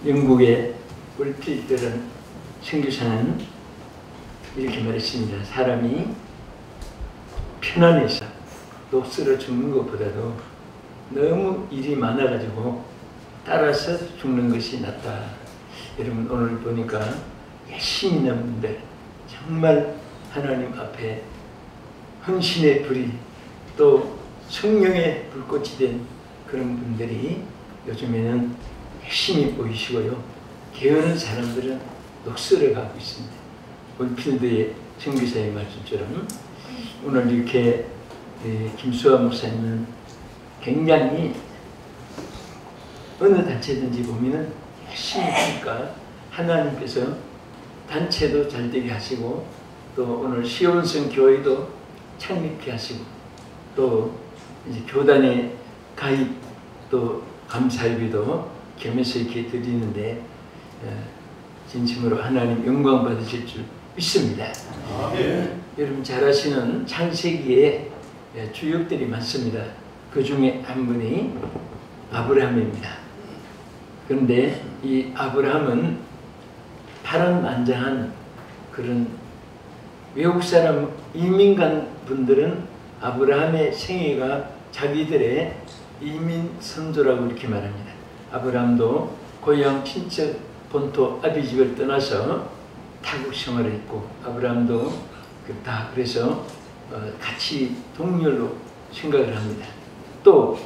영국의 울필드런 선교사는 이렇게 말했습니다. 사람이 편안해서 녹슬어 죽는 것보다도 너무 일이 많아가지고 따라서 죽는 것이 낫다. 여러분 오늘 보니까 열심히 있는 분들, 정말 하나님 앞에 헌신의 불이 또 성령의 불꽃이 된 그런 분들이 요즘에는 열심히 보이시고요. 게으른 사람들은 녹슬어 가고 있습니다. 울필드의 선교사의 말씀처럼 오늘 이렇게 김수아 목사님은 굉장히 어느 단체든지 보면은 열심히 하니까 하나님께서 단체도 잘 되게 하시고 또 오늘 시온성 교회도 창립케 하시고 또 이제 교단의 가입 또 감사일비도 겸해서 이렇게 드리는데 진심으로 하나님 영광 받으실 줄 믿습니다. 여러분 잘 아시는 창세기에 주역들이 많습니다. 그 중에 한 분이 아브라함입니다. 그런데 이 아브라함은 파란만장한 그런 외국 사람 이민 간 분들은 아브라함의 생애가 자기들의 이민 선조라고 이렇게 말합니다. 아브라함도 고향 친척 본토 아비집을 떠나서 타국 생활을 했고 아브라함도 다 그래서 같이 동렬로 생각을 합니다. 또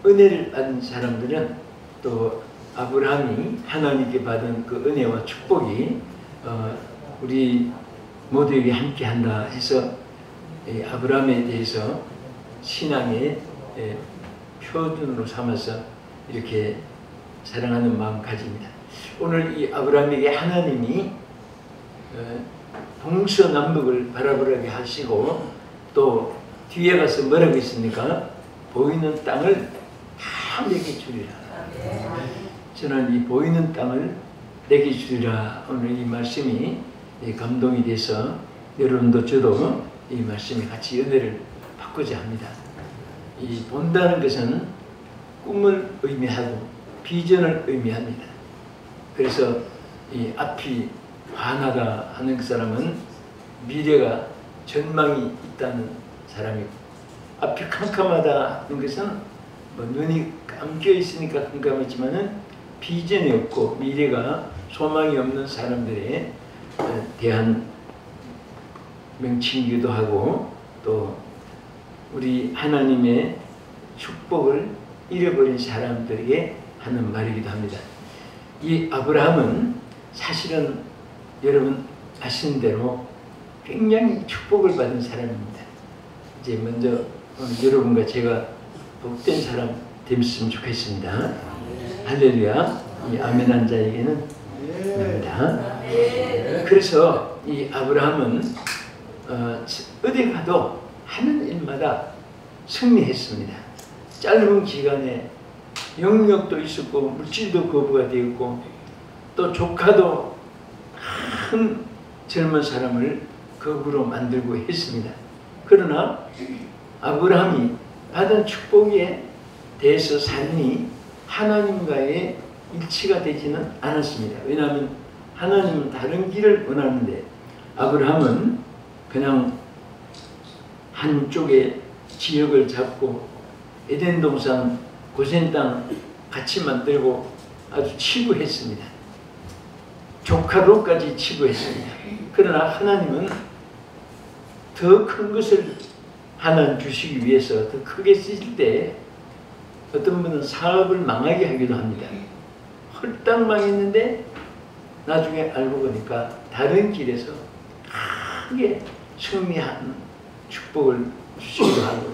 은혜를 받은 사람들은 또 아브라함이 하나님께 받은 그 은혜와 축복이 우리 모두에게 함께한다 해서 아브라함에 대해서 신앙의 표준으로 삼아서 이렇게 사랑하는 마음 가집니다. 오늘 이 아브라함에게 하나님이 동서남북을 바라보게 하시고 또 뒤에 가서 뭐라고 했습니까? 보이는 땅을 다 내게 주리라. 저는 이 보이는 땅을 내게 주리라 오늘 이 말씀이 감동이 돼서 여러분도 저도 이 말씀에 같이 은혜를 받고자 합니다. 이 본다는 것은 꿈을 의미하고 비전을 의미합니다. 그래서 이 앞이 환하다 하는 그 사람은 미래가 전망이 있다는 사람이고 앞이 캄캄하다 하는 것은 뭐 눈이 감겨 있으니까 캄캄하지만은 비전이 없고 미래가 소망이 없는 사람들에 대한 명칭이기도 하고 또 우리 하나님의 축복을 잃어버린 사람들에게 하는 말이기도 합니다. 이 아브라함은 사실은 여러분 아시는 대로 굉장히 축복을 받은 사람입니다. 이제 먼저 오늘 여러분과 제가 복된 사람 되었으면 좋겠습니다. 할렐루야. 이 아멘한 자에게는 합니다. 그래서 이 아브라함은 어디 가도 하는 일마다 승리했습니다. 짧은 기간에 영역도 있었고 물질도 거부가 되었고 또 조카도 큰 젊은 사람을 거부로 만들고 했습니다. 그러나 아브라함이 받은 축복에 대해서 삶이 하나님과의 일치가 되지는 않았습니다. 왜냐하면 하나님은 다른 길을 원하는데 아브라함은 그냥 한쪽의 지역을 잡고 에덴 동산 고센 땅 같이 만들고 아주 치부했습니다. 조카로까지 치부했습니다. 그러나 하나님은 더 큰 것을 하나님 주시기 위해서 더 크게 쓰실 때 어떤 분은 사업을 망하게 하기도 합니다. 홀딱 망했는데 나중에 알고 보니까 다른 길에서 크게 승리하는 축복을 주시기도 하고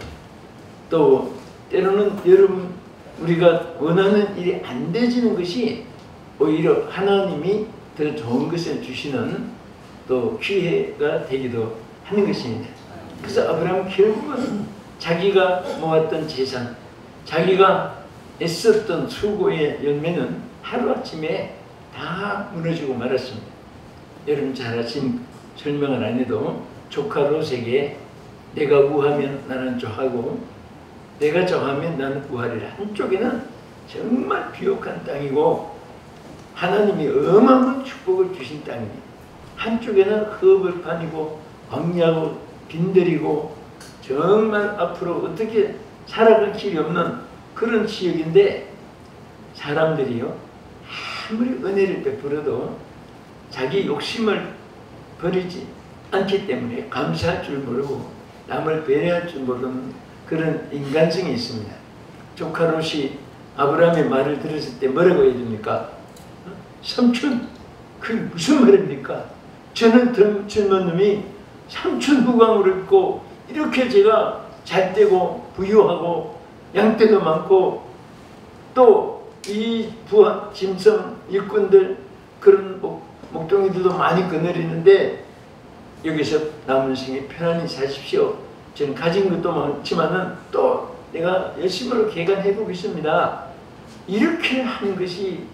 또 때로는 여러분 우리가 원하는 일이 안 되지는 것이 오히려 하나님이 더 좋은 것을 주시는 또 기회가 되기도 하는 것입니다. 그래서 아브라함은 결국은 자기가 모았던 재산, 자기가 애썼던 수고의 열매는 하루아침에 다 무너지고 말았습니다. 여러분 잘 아신 설명을 안 해도 조카 롯에게 내가 우하면 나는 저하고 내가 저하면 나는 우하리라. 한쪽에는 정말 비옥한 땅이고 하나님이 어마어마한 축복을 주신 땅입니다. 한쪽에는 흡을판이고 광야고 빈들이고 정말 앞으로 어떻게 살아갈 길이 없는 그런 지역인데 사람들이요 아무리 은혜를 베풀어도 자기 욕심을 버리지 않기 때문에 감사할 줄 모르고 남을 배려할 줄 모르는 그런 인간성이 있습니다. 조카 롯이 아브라함의 말을 들었을 때 뭐라고 해줍니까? 삼촌, 그게 무슨 말입니까? 저는 젊은 놈이 삼촌 후광을 입고 이렇게 제가 잘되고 부유하고 양떼도 많고 또 이 부하 짐승 일꾼들 그런 목동이들도 많이 거느리는데 여기서 남은 생에 편안히 사십시오. 저는 가진 것도 많지만은 또 내가 열심으로 개간해 보겠습니다. 이렇게 하는 것이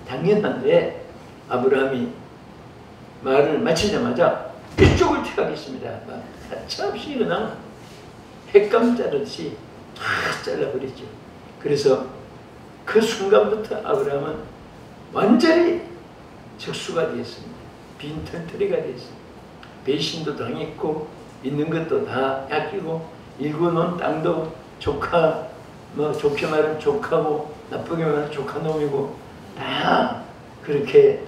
당연한데 아브라함이 말을 마치자마자 이쪽을 택하겠습니다. 가차없이 그냥 핵감 자르듯이 다 잘라버리죠. 그래서 그 순간부터 아브라함은 완전히 적수가 되었습니다. 빈털터리가 되었습니다. 배신도 당했고 있는 것도 다 아끼고 일궈놓은 땅도 조카 좋게 말하면 조카고 나쁘게 말하면 조카놈이고 다 그렇게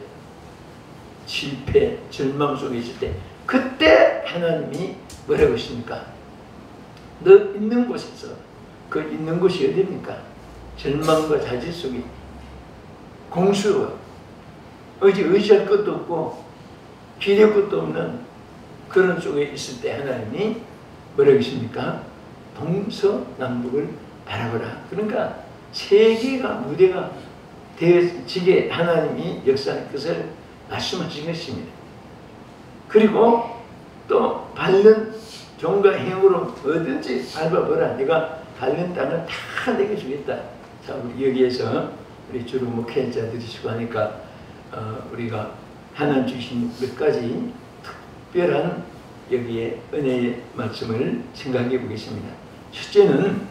실패 절망 속에 있을 때 그때 하나님이 뭐라고 하십니까? 너 있는 곳에서 그 있는 곳이 어디입니까? 절망과 자질 속에 공수와 의지할 것도 없고 기댈 것도 없는 그런 속에 있을 때 하나님이 뭐라고 하십니까? 동서남북을 바라보라. 그러니까 세계가 무대가 되어지게 하나님이 역사할 것을 말씀하신 것입니다. 그리고 또 밟는 종과 행으로 뭐든지 밟아보라. 내가 밟는 땅을 다 내게 주겠다. 자, 우리 여기에서 우리 주로 목회자들이 수고 하니까 우리가 하나님 주신 몇 가지 특별한 여기에 은혜의 말씀을 생각해 보겠습니다. 첫째는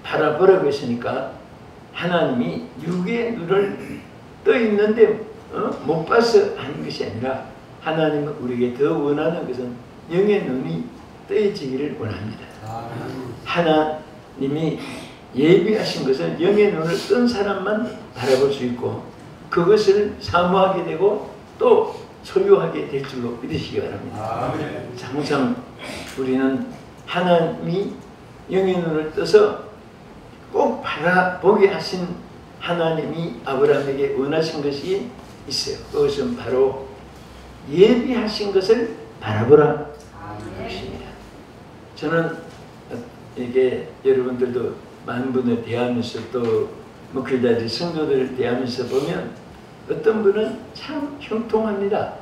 바라보라고 했으니까 하나님이 육의 눈을 떠 있는데 못 봐서 하는 것이 아니라 하나님은 우리에게 더 원하는 것은 영의 눈이 떠지기를 원합니다. 하나님이 예비하신 것은 영의 눈을 뜬 사람만 바라볼 수 있고 그것을 사모하게 되고 또 소유하게 될 줄로 믿으시기 바랍니다. 항상 우리는 하나님이 영의 눈을 떠서 꼭 바라보게 하신 하나님이 아브라함에게 원하신 것이 있어요. 그것은 바로 예비하신 것을 바라보라 것입니다. 저는 이게 여러분들도 많은 분을 대하면서 또 목회자들 성도들을 대하면서 보면 어떤 분은 참 형통합니다.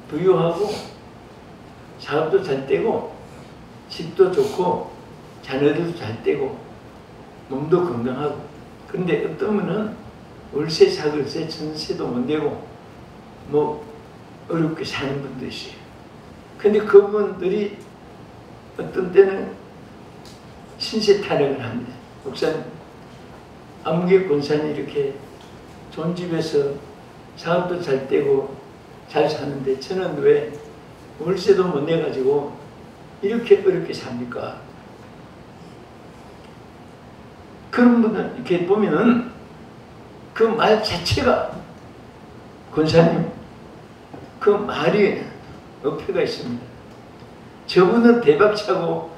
부유하고 사업도 잘 되고 집도 좋고 자녀들도 잘 되고 몸도 건강하고 그런데 어떤 분은 월세 사글세 전세도 못 내고 뭐 어렵게 사는 분도 있어요. 근데 그분들이 어떤 때는 신세 타령을 합니다. 목사님, 암흑의 권사님 이렇게 좋은 집에서 사업도 잘 되고 잘 사는데 저는 왜 월세도 못 내가지고 이렇게 어렵게 삽니까? 그런 분들 이렇게 보면은 그 말 자체가 권사님 그 말이 어폐가 있습니다. 저분은 대박차고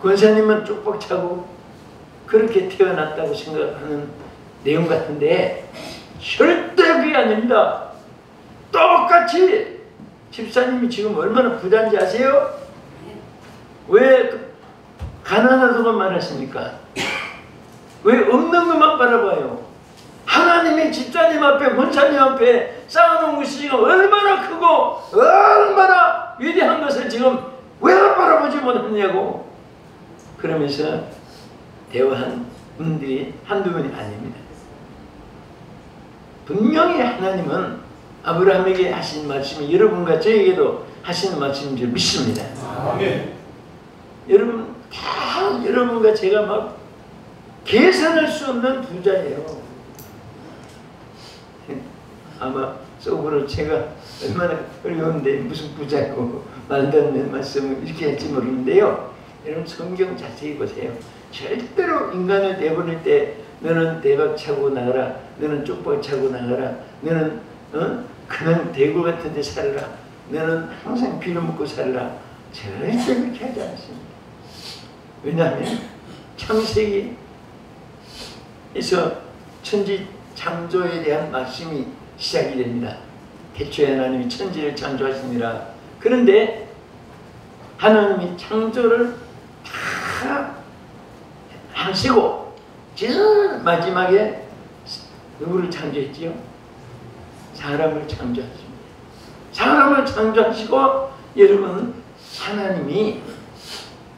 권사님은 쪽박차고 그렇게 태어났다고 생각하는 내용 같은데 절대 그게 아닙니다. 똑같이 집사님이 지금 얼마나 부자인지 아세요? 왜 가난하다고 말하십니까? 왜 없는 것만 바라봐요? 하나님이 집사님 앞에 권사님 앞에 쌓아놓은 것이 지금 얼마나 크고 얼마나 위대한 것을 지금 왜 바라보지 못했냐고 그러면서 대화한 분들이 한두 분이 아닙니다. 분명히 하나님은 아브라함에게 하신 말씀이 여러분과 저에게도 하시는 말씀인 줄 믿습니다. 아멘. 여러분 다 여러분과 제가 막 계산할 수 없는 부자예요. 아마 속으로 제가 얼마나 어려운데 무슨 부자고 말도 안 되는 말씀을 이렇게 할지 모르는데요. 여러분 성경 자세히 보세요. 절대로 인간을 내보낼 때 너는 대박 차고 나가라, 너는 쪽박 차고 나가라, 너는 그냥 대구 같은 데 살아라, 너는 항상 비료 먹고 살아라, 절대 그렇게 하지 않습니다. 왜냐하면 창세기에서 천지 창조에 대한 말씀이 시작이 됩니다. 태초에 하나님이 천지를 창조하시니라. 그런데 하나님이 창조를 다 하시고 제일 마지막에 누구를 창조했지요? 사람을 창조하십니다. 사람을 창조하시고 여러분 하나님이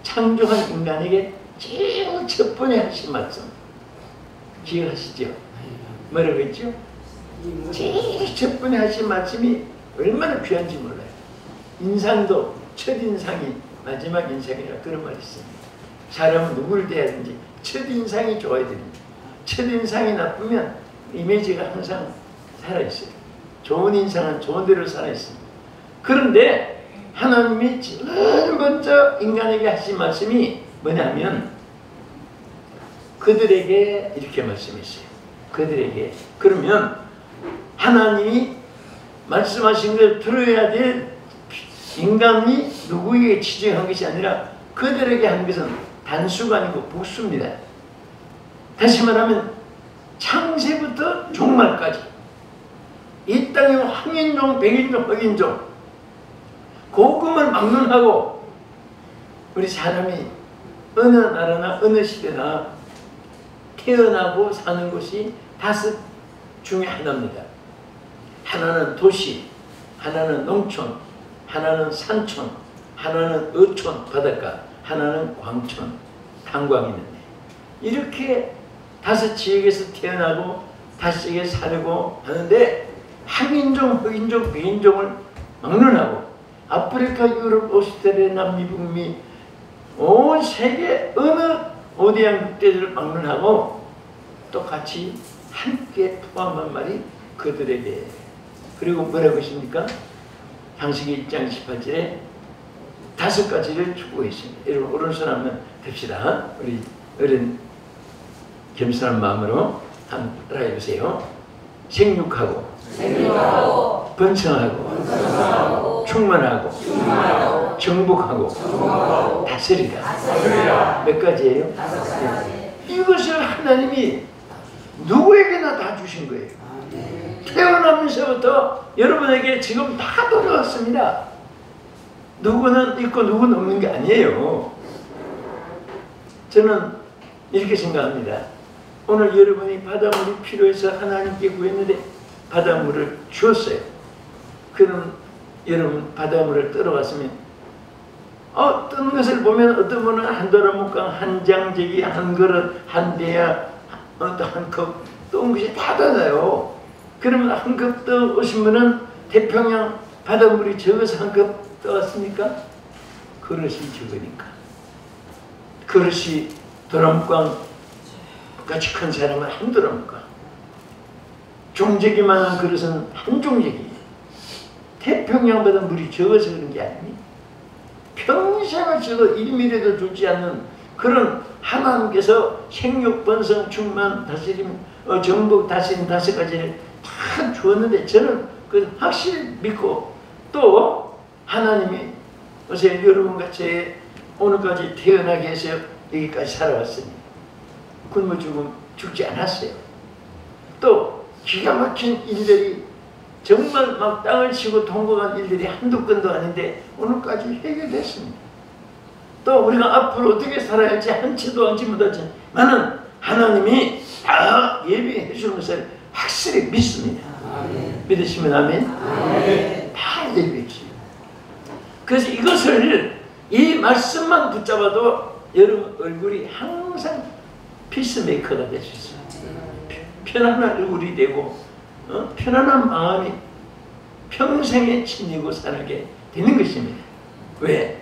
창조한 인간에게 제일 첫 번째 하신 말씀 기억하시죠? 뭐라고 했죠? 제일 첫 번째 하신 말씀이 얼마나 귀한지 몰라요. 인상도 첫인상이 마지막 인상이라 그런 말이 있습니다. 사람은 누구를 대하든지 첫인상이 좋아야 됩니다. 첫인상이 나쁘면 이미지가 항상 살아있어요. 좋은 인상은 좋은 대로 살아있습니다. 그런데 하나님이 제일 먼저 인간에게 하신 말씀이 뭐냐면 그들에게 이렇게 말씀했어요. 그들에게. 그러면 하나님이 말씀하신 걸 들어야 될 인간이 누구에게 지정한 것이 아니라 그들에게 한 것은 단수가 아니고 복수입니다. 다시 말하면 창세부터 종말까지 이 땅에 황인종, 백인종, 흑인종 고금을 막론하고 우리 사람이 어느 나라나 어느 시대나 태어나고 사는 곳이 다섯 중에 하나입니다. 하나는 도시, 하나는 농촌, 하나는 산촌, 하나는 어촌, 바닷가, 하나는 광촌, 탄광이 있는데 이렇게 다섯 지역에서 태어나고 다섯 지역에 살고 하는데 한인종, 흑인종, 백인종을 막론하고 아프리카, 유럽, 오스트레일리아, 남미, 북미 온 세계 어느 오대양 국대들을 막론하고 똑같이 함께 포함한 말이 그들에게. 그리고 뭐라고 하십니까? 창세기 1장 18절에 다섯 가지를 추구했습니다. 여러분 오른손 한번 듭시다. 우리 어른 겸손한 마음으로 한번 따라해보세요. 생육하고 번성하고 충만하고 정복하고 다스리라. 몇 가지예요? 이것을 하나님이 누구에게나 다 주신 거예요. 태어나면서부터 여러분에게 지금 다 돌아왔습니다. 누구는 있고 누구는 없는 게 아니에요. 저는 이렇게 생각합니다. 오늘 여러분이 바닷물이 필요해서 하나님께 구했는데 바닷물을 주었어요. 그럼 여러분 바닷물을 떨어갔으면 어떤 것을 보면 어떤 분은 한 도라묵강, 한 장제기, 한 그릇, 한 대야, 한 컵 떠온 것이 다 달라요. 그러면 한 컵 떠오신 분은 태평양 바닷물이 적어서 한 컵 떠왔습니까? 그릇이 적으니까. 그릇이 도라묵강 같이 큰 사람은 한 도라묵강, 종제기만한 그릇은 한 종제기. 태평양보다 물이 적어서 그런 게 아닙니다. 평생을 써도 1mm도 주지 않는 그런 하나님께서 생육, 번성, 충만, 다스림, 정복, 다스림 다섯 가지를 다 주었는데 저는 그 확실히 믿고 또 하나님이 어제 여러분같이 오늘까지 태어나게 해서 여기까지 살아왔으니 굶어 죽지 않았어요. 또 기가 막힌 일들이 정말 막 땅을 치고 통곡한 일들이 한두 건도 아닌데 오늘까지 해결됐습니다. 또 우리가 앞으로 어떻게 살아야 할지 한 채도 알지 못하지만은 하나님이 다 예비해 주는 것을 확실히 믿습니다. 아멘. 믿으시면 아멘. 아멘. 다 예비해 주십니다. 그래서 이것을 이 말씀만 붙잡아도 여러분 얼굴이 항상 피스메이커가 될 수 있어요. 편안한 얼굴이 되고 편안한 마음이 평생에 지니고 살게 되는 것입니다. 왜?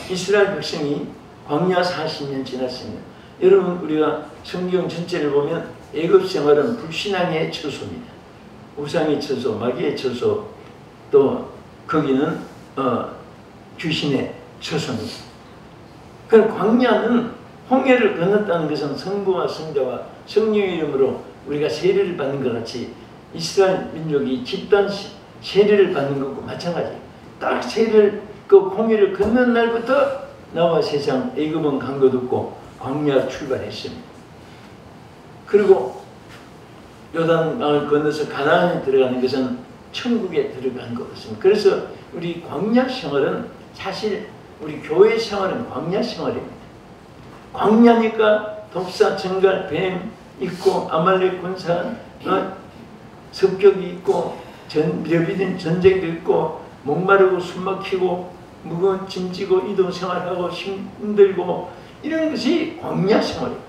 이스라엘 백성이 광야 40년 지났습니다. 여러분 우리가 성경 전체를 보면 애굽 생활은 불신앙의 처소입니다. 우상의 처소, 마귀의 처소, 또 거기는 귀신의 처소입니다. 그 광야는 홍해를 건넜다는 것은 성부와 성자와 성령의 이름으로 우리가 세례를 받는 것 같이 이스라엘 민족이 집단 세례를 받는 것과 마찬가지예요. 딱 세례를 그 홍해를 건넌 날부터 나와 세상 애굽은 간 것 없고 광야 출발했습니다. 그리고 요단강을 건너서 가나안에 들어가는 것은 천국에 들어간 것 같습니다. 그래서 우리 광야 생활은 사실 우리 교회 생활은 광야 생활입니다. 광야니까 독사, 정갈, 뱀 있고 아말렉 군사, 습격이 있고 묘비된 전쟁도 있고 목마르고 숨막히고 무거운 짐 지고 이동 생활하고 힘들고 이런 것이 광야 생활이에요.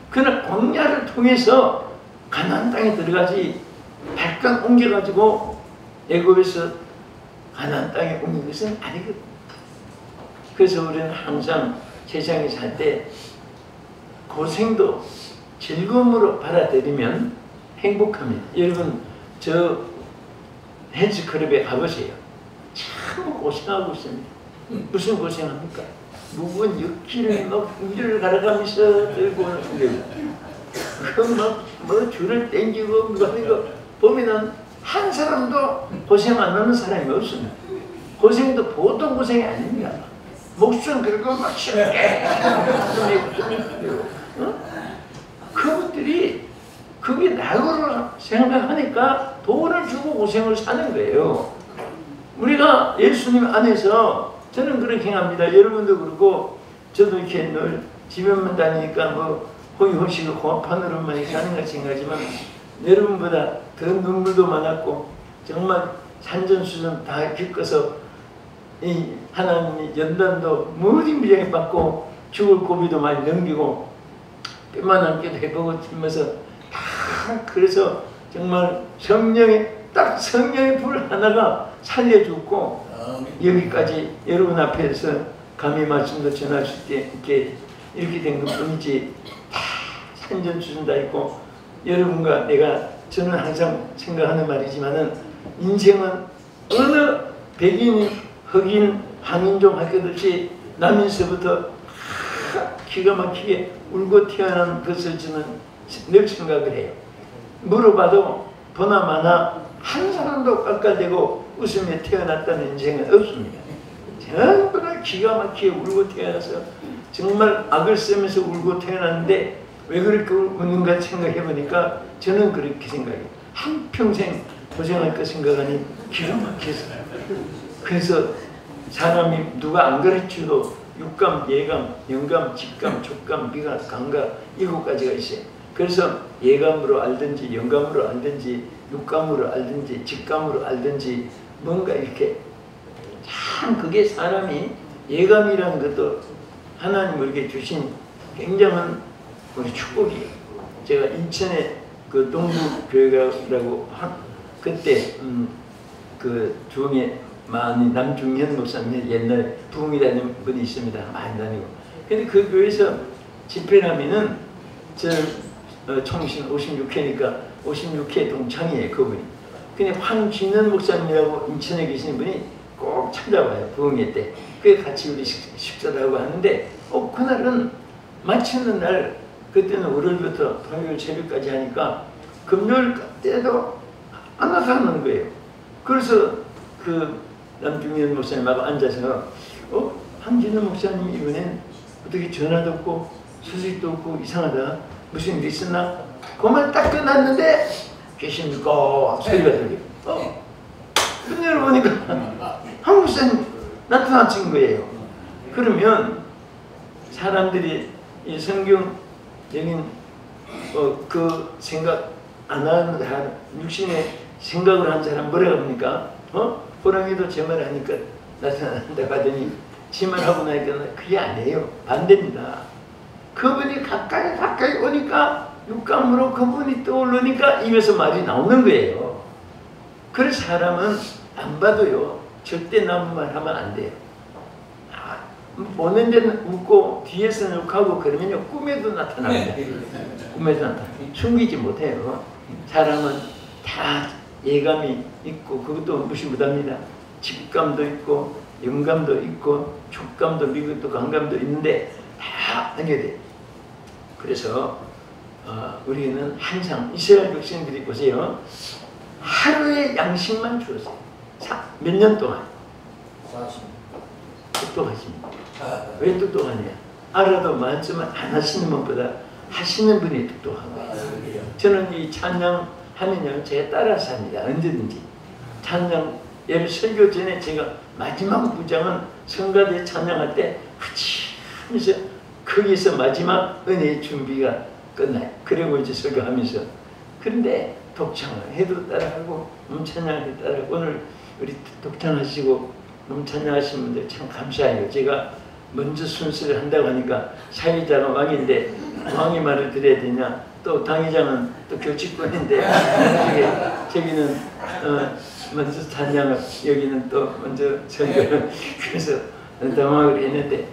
그러나 광야를 통해서 가나안 땅에 들어가지 발강 옮겨가지고 애굽에서 가나안 땅에 옮긴 것은 아니거든요. 그래서 우리는 항상 세상에 살 때 고생도 즐거움으로 받아들이면 행복합니다. 여러분 저 헬스클럽에 가보세요. 참 고생하고 있습니다. 무슨 고생합니까? 무거운 육지를 막 우주를 갈아가면서 들고 오는 그막 줄을 땡기고 뭐 하는 거 보면은 한 사람도 고생 안 하는 사람이 없습니다. 고생도 보통 고생이 아닙니다. 목숨 걸고 막 쉽게 그것들이 그게 낙으로 생각하니까 돈을 주고 고생을 사는 거예요. 우리가 예수님 안에서 저는 그렇게 행합니다. 여러분도 그렇고 저도 이렇게 늘 집에만 다니니까 뭐 호의호식을 호흡판으로만 이렇게 하는 것 생각하지만 여러분보다 더 눈물도 많았고 정말 산전수전 다 겪어서 이 하나님의 연단도 무지무지하게 받고 죽을 고비도 많이 넘기고 뼈만 남겨도 해보고 치면서 다 그래서 정말 성령의 불 하나가 살려주고 여기까지 여러분 앞에서 감히 말씀도 전할 수 있게 이렇게 된 것뿐이지 다 산전수전 다 있고 여러분과 저는 항상 생각하는 말이지만은 인생은 어느 백인, 흑인, 한인종 할 것 없이 남인서부터 기가 막히게 울고 태어난 것을 저는 늘 생각을 해요. 물어봐도 보나마나 한 사람도 깎아대고 웃으며 태어났다는 인생은 없습니다. 전부 다 기가 막히게 울고 태어나서 정말 악을 쓰면서 울고 태어났는데 왜 그렇게 우는가 생각해보니까 저는 그렇게 생각해요. 한평생 고생할 거 생각하니 기가 막혀서. 그래서 사람이 누가 안 가르쳐도 육감, 예감, 영감, 직감, 촉감, 미감, 감각 7가지가 있어요. 그래서 예감으로 알든지 영감으로 알든지 육감으로 알든지 직감으로 알든지 뭔가 이렇게 참 그게 사람이 예감이라는 것도 하나님 우리에게 주신 굉장한 우리 축복이에요. 제가 인천에 그 동부교회라고 그때 그 중에 많이 남중현 목사님 옛날 부흥이 다니는 분이 있습니다. 많이 다니고. 근데 그 교회에서 집회를 하면은 총신 56회니까 56회 동창이에요, 그분이. 근데 황진원 목사님이라고 인천에 계시는 분이 꼭 찾아와요, 부흥회 때. 그게 같이 우리 식사를 하고 하는데, 그날은 마치는 날, 그때는 월요일부터 토요일 새벽까지 하니까 금요일 때도 안 나타나는 거예요. 그래서 그 남중현 목사님하고 앉아서 황진원 목사님 이번엔 어떻게 전화도 없고 소식도 없고 이상하다. 무슨 일 있었나? 그 말 딱 끝났는데 계십니까? 소리가 들려요. 문 열어보니까 한 목사님 나타나신 거예요. 그러면 사람들이 이 성경 여긴 그 생각 안 하는 사람, 육신의 생각을 한 사람 뭐라고 합니까? 호랑이도 제 말 하니까 나타난다고 하더니 제 말 하고 나니까 그게 아니에요. 반대입니다. 그분이 가까이 오니까 육감으로 그분이 떠오르니까 입에서 말이 나오는 거예요. 그래서 사람은 안 봐도요 절대 남은 말 하면 안 돼요. 보는 데는 웃고 뒤에서는 욕하고 그러면요 꿈에도 나타납니다. 꿈에도 나타납니다. 숨기지 못해요. 사람은 다 예감이 있고 그것도 무시 못합니다. 직감도 있고 영감도 있고 촉감도 미국도 감감도 있는데 다 연결돼요. 그래서 우리는 항상 이스라엘 백성들이 보세요. 하루에 양식만 주었어요. 몇 년 동안. 40. 똑똑하십니다. 왜 똑똑하냐? 알아도 말씀을 안 하시는 분보다 하시는 분이 똑똑한 거예요. 저는 이 찬양하면요 제가 따라서 합니다. 언제든지. 찬양 예를 설교 전에 제가 마지막 부장은 성가대 찬양할 때 그치 하면서 거기서 마지막 은혜의 준비가 끝나요. 그리고 이제 설교하면서. 그런데 독창을 해도 따라하고 찬양을 해도 따라하고 오늘 우리 독창하시고 찬양하시는 분들 참 감사해요. 제가 먼저 순서를 한다고 하니까 사회자가 왕인데 왕이 말을 들어야 되냐, 또 당회장은 또 교직권인데 저기는 먼저 찬양을, 여기는 또 먼저 설교를 그래서 당황을 했는데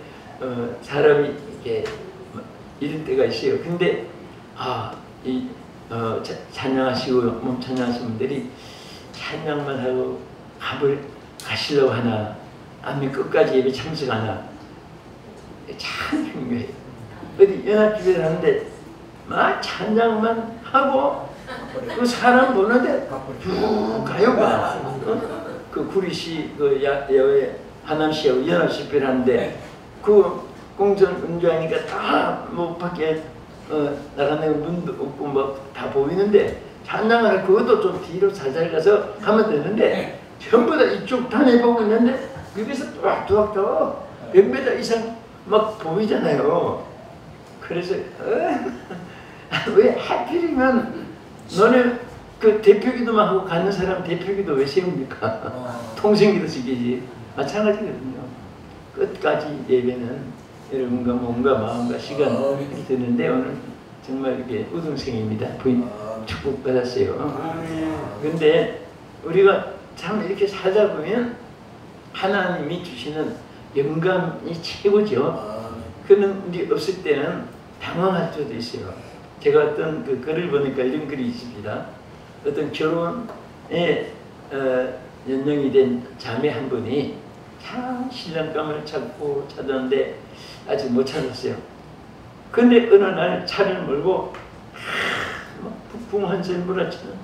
사람이 이렇게 이럴 때가 있어요. 근데 찬양하시고 몸 찬양하시는 분들이 찬양만 하고 밥을 가시려고 하나 아니면 끝까지 예배 참석하나 참 중요해요. 어디 연합주의를 하는데 막 찬양만 하고 그 사람 보는데 쭉 가요. 그 구리시 그 야외 하남시하고 연합집회를 하는데 그 공전 운주하니까 다 뭐 밖에 나가는 문도 없고 뭐 다 보이는데 찬양을 그것도 좀 뒤로 살살 가서 하면 되는데 전부 다 이쪽 단에 보고 있는데 여기서 뚜락뚜락 100m 이상 막 보이잖아요. 그래서 왜 하필이면 너네 그 대표기도만 하고 가는 사람 대표기도 왜 세웁니까? 통생기도 지키지. 마찬가지거든요. 끝까지 예배는 여러분과 몸과 마음과 시간이 드는데 오늘 정말 이게 우등생입니다. 부인 축복받았어요. 그런데 우리가 참 이렇게 살다 보면 하나님이 주시는 영감이 최고죠. 그는 우리 없을 때는 당황할 수도 있어요. 제가 어떤 그 글을 보니까 이런 글이 있습니다. 어떤 결혼에 연령이 된 자매 한 분이 참 신랑감을 찾았는데 아직 못 찾았어요. 근데 어느 날 차를 몰고 북풍 한샘 몰아치는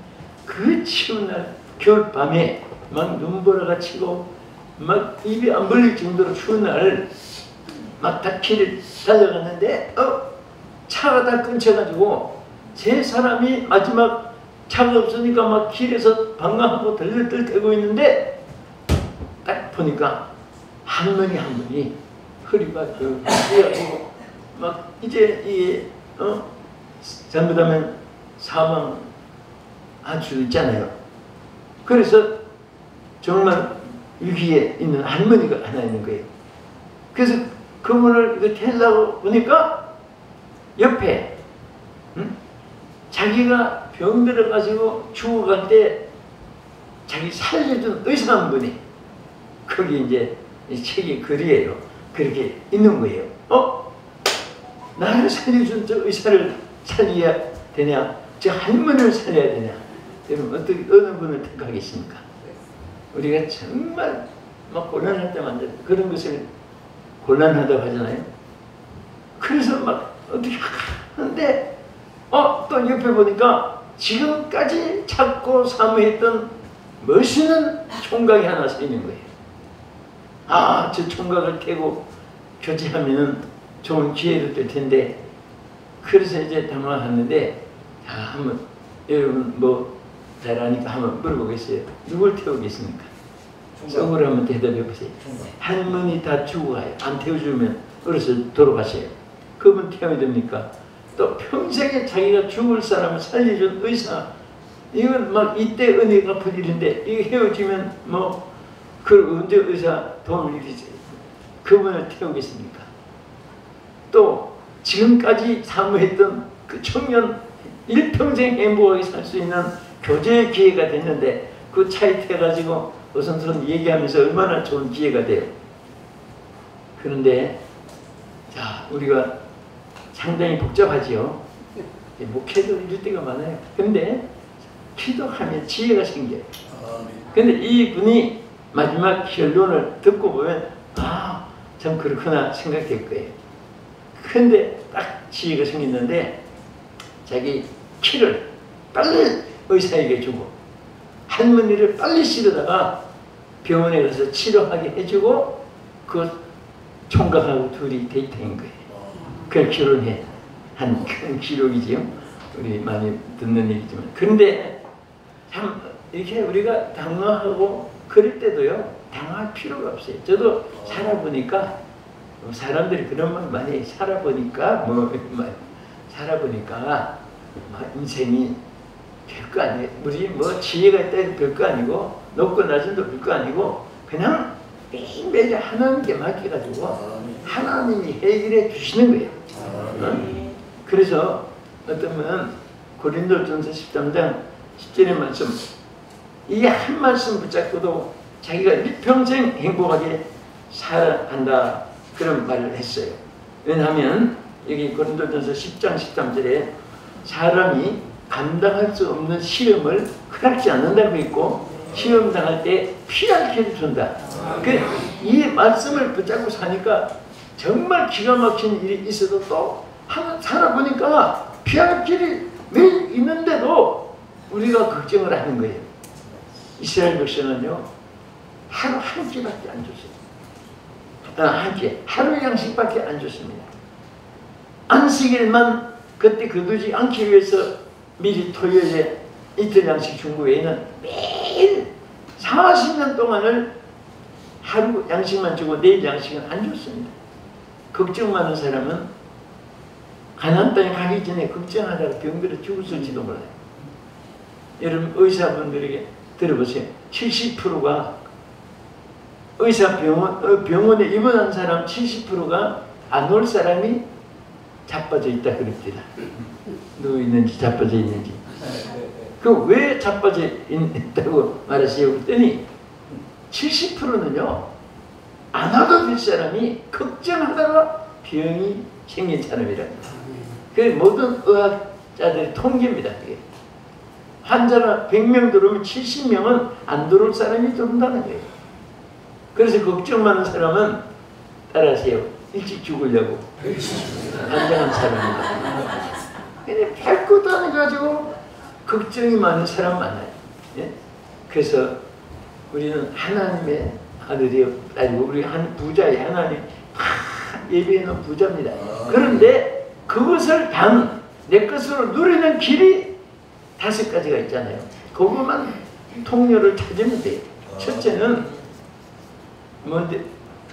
그 추운 날 겨울밤에 막 눈보라가 치고 막 입이 안 벌릴 정도로 추운 날 막 다 길을 달려갔는데 차가 다 끊쳐가지고 세 사람이 마지막 차가 없으니까 막 길에서 방황하고 덜덜덜 있는데 딱 보니까 할머니 한 분이 허리가 휘어지고 막 이제 이게 잘못하면 사망할 수 있잖아요. 그래서 정말 위기에 있는 할머니가 하나 있는 거예요. 그래서 그분을 이거 태우려고 보니까 옆에 자기가 병 들어가지고 죽어갈 때 자기 살려준 의사 한 분이 거기 이제 이 책이 글이에요. 그렇게 있는 거예요. 나를 살려준 저 의사를 살려야 되냐, 저 할머니를 살려야 되냐. 여러분 어느 분을 택하겠습니까? 우리가 정말 막 곤란할 때만 그런 것을 곤란하다고 하잖아요. 그래서 막 어떻게 하는데 또 옆에 보니까 지금까지 찾고 사모했던 멋있는 총각이 하나 서 있는 거예요. 저 총각을 태고 교제하면 좋은 기회도 될 텐데. 그래서 이제 당황하는데 한번 여러분 뭐 잘 아니까 한번 물어보겠어요. 누굴 태우겠습니까? 속으로 한번 대답해 보세요. 할머니 다 죽어가요. 안 태워주면 어려서 돌아가세요. 그분 태워야 됩니까? 또 평생에 자기가 죽을 사람을 살려준 의사, 이건 막 이때 은혜가 갚을 일인데 이거 헤어지면 뭐 그 언제 의사 도움을 일이지. 그분을 태우겠습니까? 또 지금까지 사모했던 그 청년 일평생 행복하게 살 수 있는 교제의 기회가 됐는데 그 차에 태가지고 어선선 얘기하면서 얼마나 좋은 기회가 돼요. 그런데 자, 우리가 상당히 복잡하지요. 목회도 이럴 때가 많아요. 근데 기도하면 지혜가 생겨요. 근데 이분이 마지막 결론을 듣고 보면 아, 참 그렇구나 생각될 거예요. 근데 딱 지혜가 생겼는데 자기 키를 빨리 의사에게 주고 할머니를 빨리 실어다가 병원에 가서 치료하게 해주고 그 총각하고 둘이 데이트한 거예요. 그걸 결혼해 한 큰 기록이지요. 우리 많이 듣는 얘기지만. 그런데 참 이렇게 우리가 당황하고 그럴 때도요, 당황할 필요가 없어요. 저도 살아보니까 사람들이 그런 말 많이 살아보니까 살아보니까 인생이 별거 아니에요. 우리 뭐 지혜가 있다 해도 별거 아니고 높고 낮은도 별거 아니고 그냥 매일매일 하나님께 맡겨가지고 하나님이 해결해 주시는 거예요. 그래서 어떤 분은 고린도전서 13장 10절의 말씀, 이 한 말씀 붙잡고도 자기가 일평생 행복하게 살아간다 그런 말을 했어요. 왜냐하면 여기 고린도전서 10장 13절에 사람이 감당할 수 없는 시험을 허락지 않는다고 했고 시험 당할 때 피할 길을 준다. 이 말씀을 붙잡고 사니까 정말 기가 막힌 일이 있어도 또 살아보니까 피할 길이 매일 있는데도 우리가 걱정을 하는 거예요. 이스라엘 백성은요, 하루 한 끼밖에 안 줬어요. 한 끼, 하루 양식밖에 안 줬습니다. 안식일만 그때 거두지 않기 위해서 미리 토요일에 이틀 양식 준 외에는 매일 40년 동안을 하루 양식만 주고 내일 양식은 안 줬습니다. 걱정 많은 사람은 가나안 땅에 가기 전에 걱정하다가 병들어 죽었을지도 몰라요. 여러분 의사분들에게 들어보세요. 70%가 병원에 입원한 사람 70%가 안 올 사람이 자빠져 있다 그럽니다. 누워 있는지 자빠져 있는지. 그 왜 자빠져 있다고 말하세요? 그랬더니 70%는요 안 와도 될 사람이 걱정하다가 병이 생긴 사람이랍니다. 그 모든 의학자들의 통계입니다. 그게. 환자가 100명 들어오면 70명은 안 들어올 사람이 들어온다는 거예요. 그래서 걱정 많은 사람은 따라하세요. 일찍 죽으려고 안정한 사람입니다. 근데 별것도 안 해가지고 걱정이 많은 사람 많아요. 예? 그래서 우리는 하나님의 아들이요, 아니고 우리 한 부자의 하나님 예배해놓은 부자입니다. 그런데 그것을 내 것으로 누리는 길이 5가지가 있잖아요. 그것만 통로를 찾으면 돼요. 첫째는 뭔데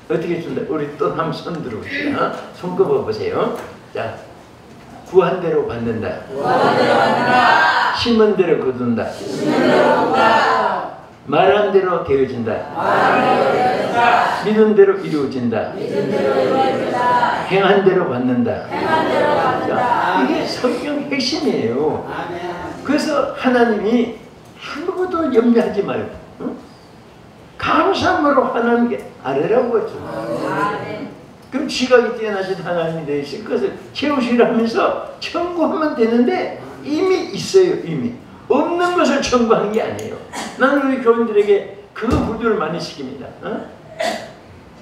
어떻게 준다? 우리 또 한번 손 들어봅시다. 손 꼽아보세요. 자, 구한 대로 받는다. 심은 대로 거둔다. 말한 대로 되어진다. 믿은 대로 이루어진다. 행한 대로 받는다. 자, 이게 성경 핵심이에요. 그래서 하나님이 아무것도 염려하지 말고 감사함으로 하나님께 아뢰라고 했죠. 그럼 지각이 뛰어나신 하나님이 되실 것을 채우시라 하면서 청구하면 되는데 이미 있어요. 이미 없는 것을 청구하는 게 아니에요. 나는 우리 교인들에게 그 구조를 많이 시킵니다.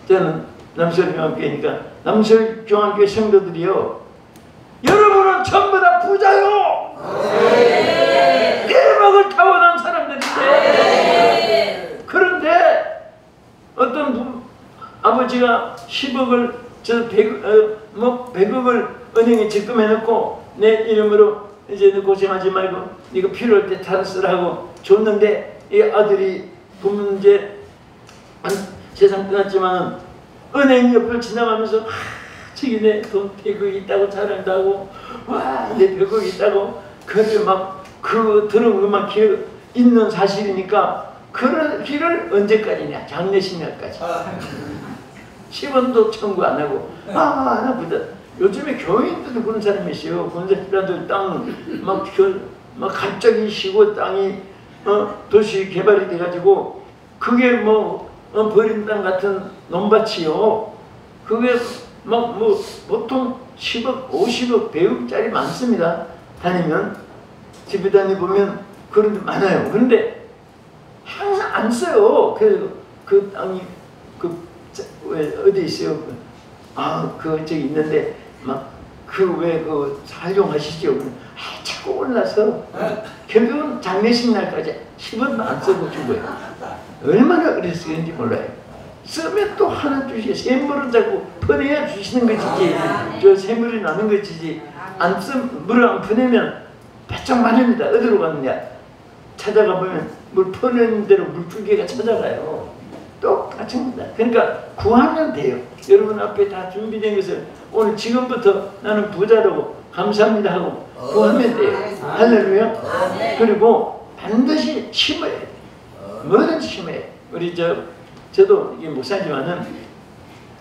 저는 남서울중앙교회니까 남서울중앙교회 성도들이요, 여러분은 전부 다 부자요. 대박을 타고난 사람들인데, 그런데 어떤 아버지가 10억을 100억을 은행에 적금해놓고 내 이름으로 이제 고생하지 말고 이거 필요할 때 다 쓰라고 줬는데, 이 아들이 부모 이제 세상 떠났지만 은행 옆을 지나가면서 저기 내 돈 100억 있다고 자랑도 하고, 와, 내 100억 있다고 그걸 막 들은 것만 기억 있는 사실이니까 그런 길을 언제까지냐? 장례식날까지 10원도 청구 안 하고 나 부자. 요즘에 교인들도 그런 사람이 있어요. 군사집단들 땅 막 갑자기 시고 땅이 도시 개발이 돼가지고 그게 뭐 버린 땅 같은 논밭이요. 그게 막 뭐 보통 10억, 50억, 100억짜리 많습니다. 다니면 집에 다니보면 그런 데 많아요. 그런데 항상 안 써요. 그래서 그 땅이 왜 어디 있어요? 저기 있는데 막 왜 활용하시죠? 자꾸 올라서 결국은 장례식 날까지 10원도 안 쓰고 준 거예요. 얼마나 그랬었는지 몰라요. 쓰면 또 하나 주시고 샘물은 자꾸 퍼내야 주시는 것이지 저 샘물이 나는 것이지 안 쓰면 물을 안 퍼내면 바짝 마릅니다. 어디로 갔느냐 찾아가 보면 물 퍼내는 대로 물줄기가 찾아가요. 똑같습니다. 그러니까 구하면 돼요. 여러분 앞에 다 준비된 것을 오늘 지금부터 나는 부자라고 감사합니다 하고 구하면 돼요. 할렐루야. 그리고 반드시 심어야 돼요. 뭐든지 심어야 돼요. 우리 저도 이게 목사지만은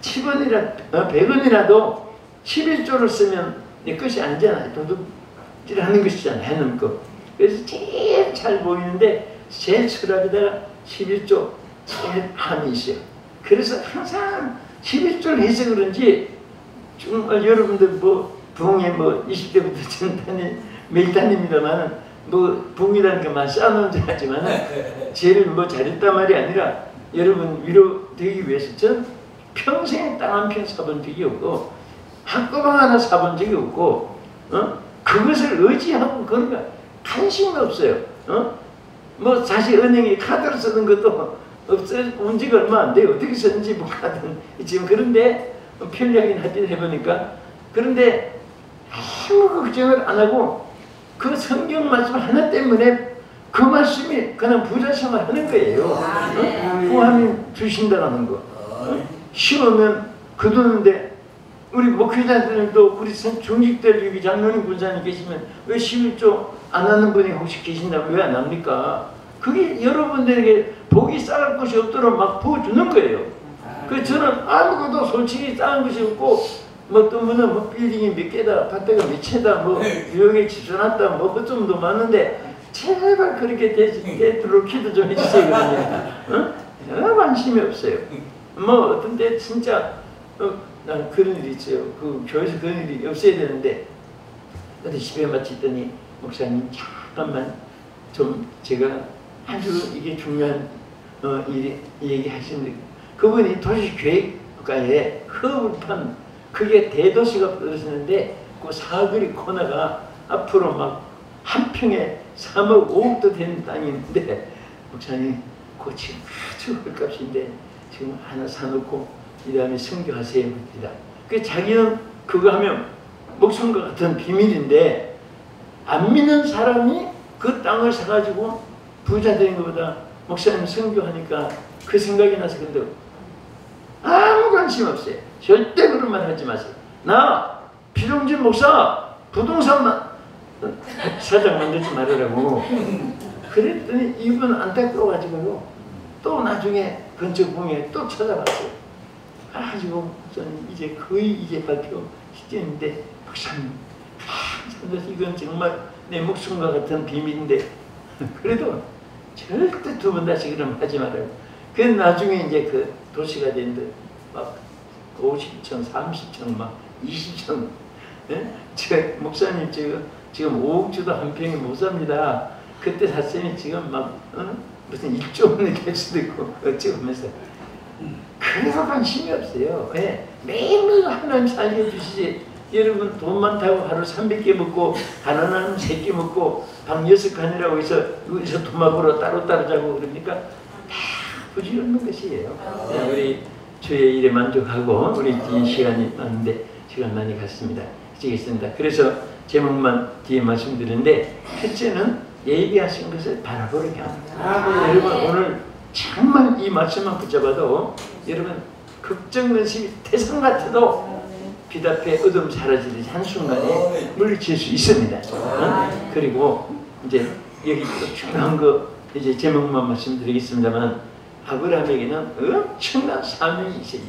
10원이라 100원이라도 11조를 쓰면 내 것이 아니잖아요. 도둑질하는 것이잖아요. 해놓은 거. 그래서 제일 잘 보이는데 제일 서랍에다가 11조 제일 함이 있어요. 그래서 항상 11조를 해서 그런지 정말 여러분들 부흥에 20대부터 전 매일 다닙니다만 부흥이라는 게만 쌓아놓은 줄 알지만 제일 잘했단 말이 아니라 여러분 위로되기 위해서 전 평생에 땅 한 평 사본 적이 없고 학교방 하나 사본 적이 없고 그것을 의지하고 그런 거 관심이 없어요. 사실 은행에 카드로 쓰는 것도 온 지가 얼마 안 돼요. 어떻게 쓰는지 몰라든 지금 그런데 편리하긴 하긴 해보니까 그런데 아무 걱정을 안 하고 그 성경 말씀 하나 때문에 그 말씀이 그냥 부자 생활하는 거예요. 구하면 주신다는 거. 심으면 거두는데 우리 목회자들도 우리 중직들 여기 장로님 군사님 계시면 왜 11조 안 하는 분이 혹시 계신다면 왜 안 합니까? 그게 여러분들에게 복이 쌓을 것이 없도록 막 부어주는 거예요. 그 저는 아무것도 솔직히 쌓은 것이 없고 또 빌딩이 몇 개다, 아파트가 몇 채다, 유역에 집 써놨다, 어쩜 더 많은데 제발 그렇게 되도록 기도 좀 해주세요. 그러냐. 전혀 관심이 없어요. 어떤 데 진짜 난 그런 일이 있어요. 그 교회에서 그런 일이 없어야 되는데 어디 집에 마치더니 목사님 잠깐만 좀 제가 아주 이게 중요한 일이 얘기하시는데 그분이 도시계획과에 허브판 그게 대도시가 떨어지는데 그 사거리 코너가 앞으로 막 한 평에 3억 5억도 되는 땅이 있는데 목사님 그 지금 아주 헐값인데 지금 하나 사놓고 이 다음에 성교하세요 합니다. 그 자기는 그거 하면 목숨과 같은 비밀인데 안 믿는 사람이 그 땅을 사가지고 부자 되는 것보다 목사님 성교하니까 그 생각이 나서 근데 아무 관심 없어요. 절대 그런 말 하지 마세요. 나 비동진 목사 부동산만 사장 만들지 말으라고 그랬더니 이분 안타까워가지고요 또 나중에 건축부에 또 찾아봤어요. 가지고 저는 이제 거의 이제 발표 시켰는데 목사님 이건 정말 내 목숨과 같은 비밀인데 그래도 절대 두 번 다시 그럼 하지 말아요. 그 나중에 이제 그 도시가 됐는데 막 50층, 30층, 막 20층. 예? 목사님 지금 5억 주도 한 평에 못 삽니다. 그때 샀으니 지금 막 무슨 1조 원이 될 수도 있고 어찌고 하면서 그래서 관심이 없어요. 예. 매일매일 하나님 살려주시지. 여러분 돈 많다고 하루 300개 먹고 가난한 3끼 먹고 방 6칸이라고 해서 여기서 도마보러 따로따로 자고 그러니까 다 부질없는 것이에요. 우리 주의 일에 만족하고 우리 이 시간이 많은데 시간 많이 갔습니다. 시겠습니다. 그래서 제목만 뒤에 말씀드리는데 첫째는 예비하신 것을 바라보게 합니다. 여러분 오늘 정말 이 말씀만 붙잡아도 여러분 걱정 근심이 태산 같아도 빛 앞에 어둠 사라지듯이 한순간에 물리칠 수 있습니다. 그리고 이제 여기 또 중요한 거 이제 제목만 말씀드리겠습니다만 아브라함에게는 엄청난 사명이 있어요.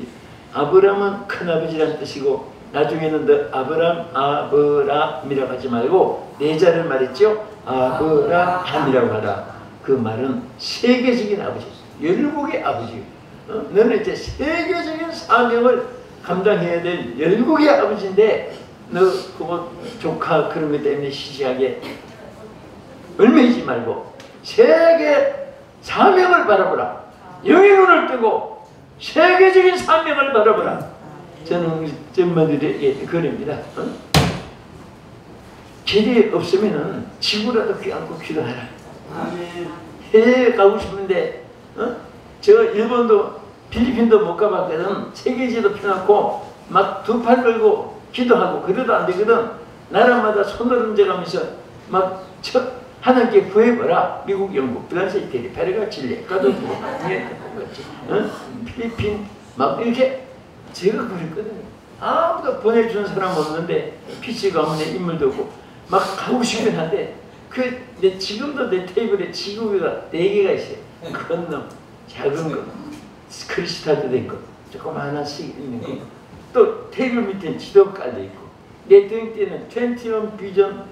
아브라함은 큰아버지라는 뜻이고 나중에는 너 아브람이라고 하지 말고 네 자를 말했죠. 아브라함이라고 하라. 그 말은 세계적인 아버지예요. 열국의 아버지예요. 너는 이제 세계적인 사명을 감당해야 될 열국의 아버지인데 너 그거 조카 그런 것 때문에 시시하게 얽매이지 말고 세계 사명을 바라보라. 영의 눈을 뜨고 세계적인 사명을 바라보라. 저는 우리 전마들에게 그럽니다. 길이 없으면은 지구라도 껴안고 기도하라. 해외 가고 싶은데 저 일본도 필리핀도 못 가봤거든. 세계지도 펴놓고 막 두 팔 걸고 기도하고 그래도 안 되거든. 나라마다 손을 얹어가면서 막 하나님께 구해보라. 미국, 영국, 프랑스, 이태리, 페르가, 칠레, 까도고, 필리핀 막 이렇게 제가 그랬거든요. 아무도 보내주는 사람 없는데 PC 가문에 인물도 없고 막 가고 싶긴 한데 지금도 내 테이블에 지구가 4개가 있어요. 큰 놈, 작은 거, 크리스탈도 된 거, 조금 하나씩 있는 거. 또 테이블 밑에 지도 깔려있고 내 등 뒤에는 21 비전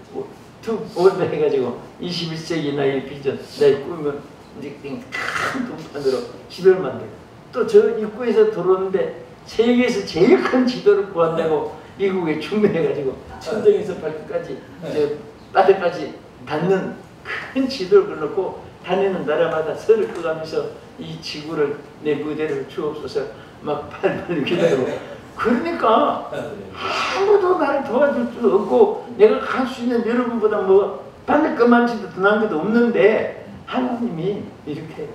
투 올드 해가지고 21세기 나의 비전 나의 꿈은 이제 큰 동판으로 지도를 만들고 또 저 입구에서 들어오는데 세계에서 제일 큰 지도를 구한다고 미국에 충매해가지고 천정에서 발끝까지 저 바닥까지 닿는 큰 지도를 걸어놓고 다니는 나라마다 설을 꺼가면서 이 지구를 내 무대를 주옵소서 막 팔팔 기도하고 그러니까 아무도 나를 도와줄 수 없고 내가 갈 수 있는 여러분보다 뭐 바늘 것만치도 더 나은 것도 없는데 하나님이 이렇게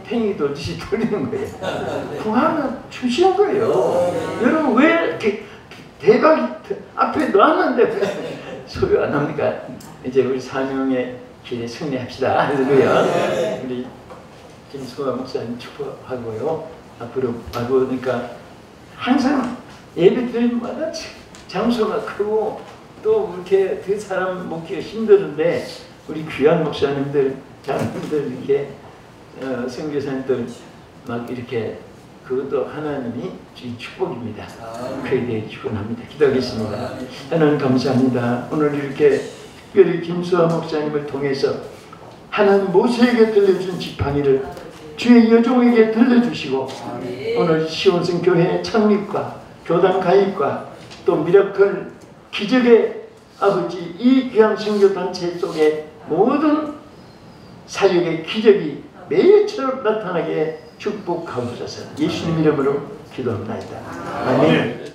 팽이 돌듯이 돌리는 거예요. 구하면 주시는 거예요. 여러분 왜 이렇게 대박이 앞에 놨는데 왜 소리 안 합니까? 이제 우리 사명의 길에 승리합시다. 할렐루야. 우리 김수아 목사님 축복하고요. 앞으로 와보니까 항상 예배 드림마다 장소가 크고 또 이렇게 그 사람 먹기가 힘드는데 우리 귀한 목사님들, 장님들 이렇게 선교사님들 막 이렇게 그것도 하나님이 주신 축복입니다. 그에 대해 축원합니다. 기도하겠습니다. 하나님 감사합니다. 오늘 이렇게 특별히 김수아 목사님을 통해서 하나님 모세에게 들려준 지팡이를 주의 여종에게 들려주시고 오늘 시온성 교회 창립과 교단 가입과 또 미라클 기적의 아버지 이 귀한 선교단체 속에 모든 사역의 기적이 매일처럼 나타나게 축복하옵소서. 예수님 이름으로 기도합니다. 아멘.